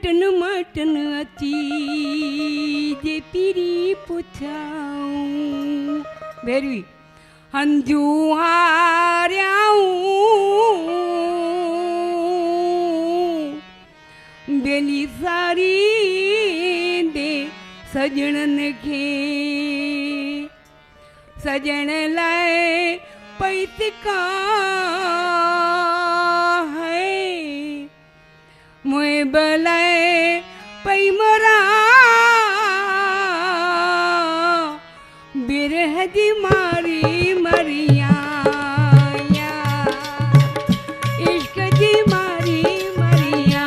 mutton mutton अची जे पीरी पुछाऊं भेरवी हंजू हारियाऊं बेली सारी दे सजणन खे सजण लाए पैतका है मुए बलाए पई मरा बिरह जी मारी मरिया इश्क जी मारी मरिया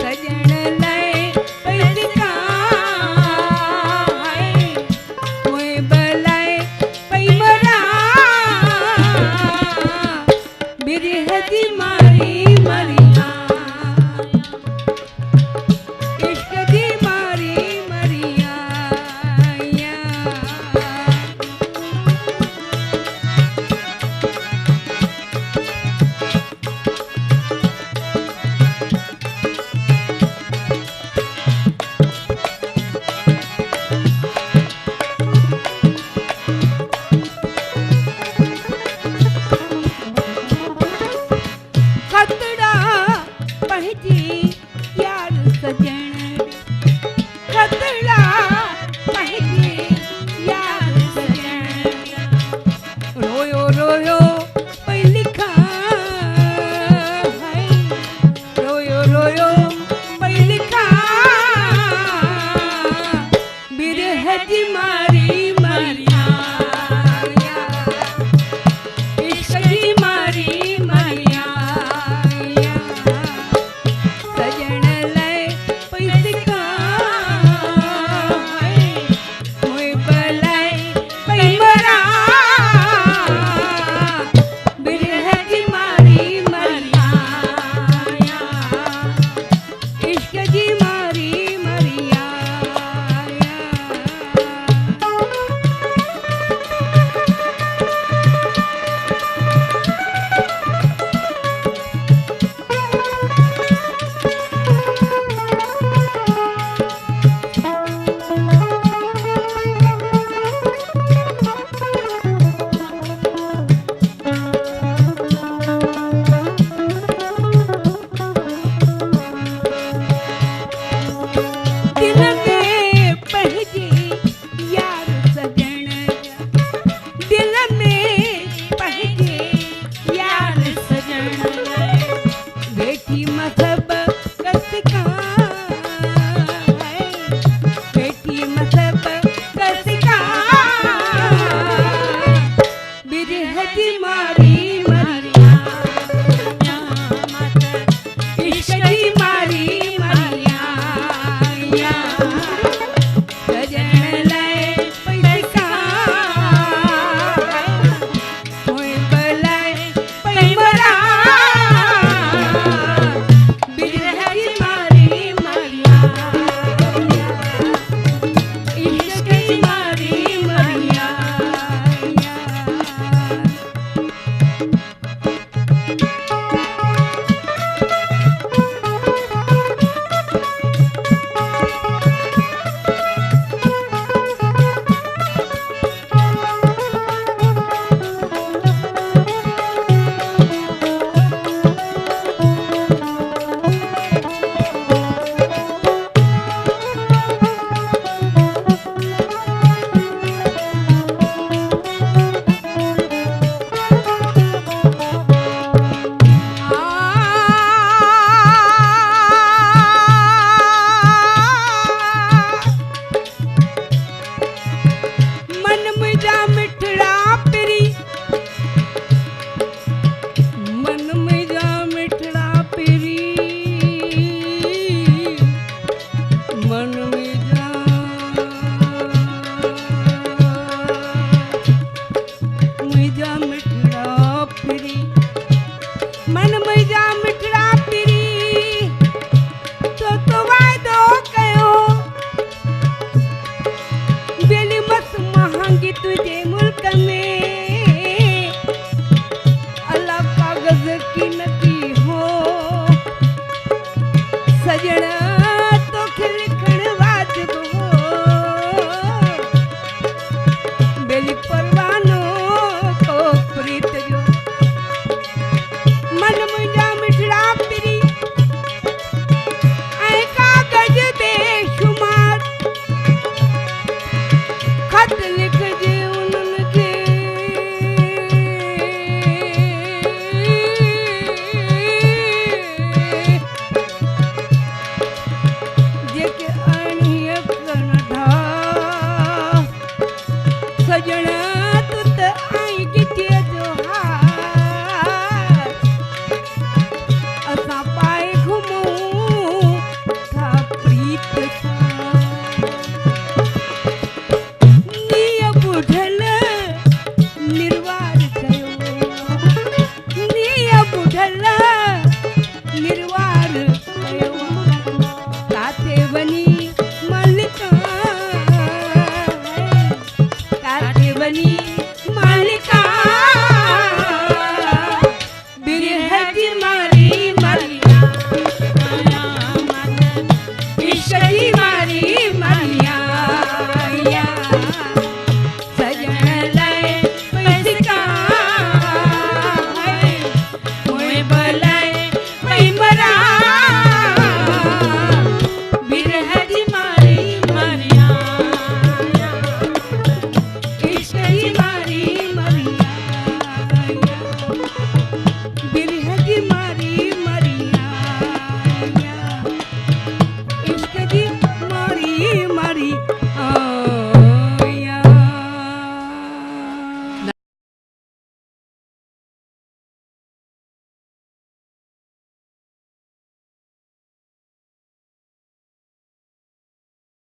सजण लाए पैतका है मुए बलाए पई मरा बिरह जी मारी मरिया इश्क जी मारी मरिया खतड़ा पहजी यार सजण खतड़ा पहजी यार सजण रोयो रोयो पई लिखा है रोयो रोयो पई लिखा बिरह जी मारी मरिया इश्क जी मारी मरिया सजण लाए पैतका है मुए बलाए पई मरा बिरह जी मारी मरिया इश्क जी मारी मरिया दिल में पहजी यार सजण दिल में पहजी यार सजण बेटी मसब कसका है बेटी मसब कसका बिरह जी मारी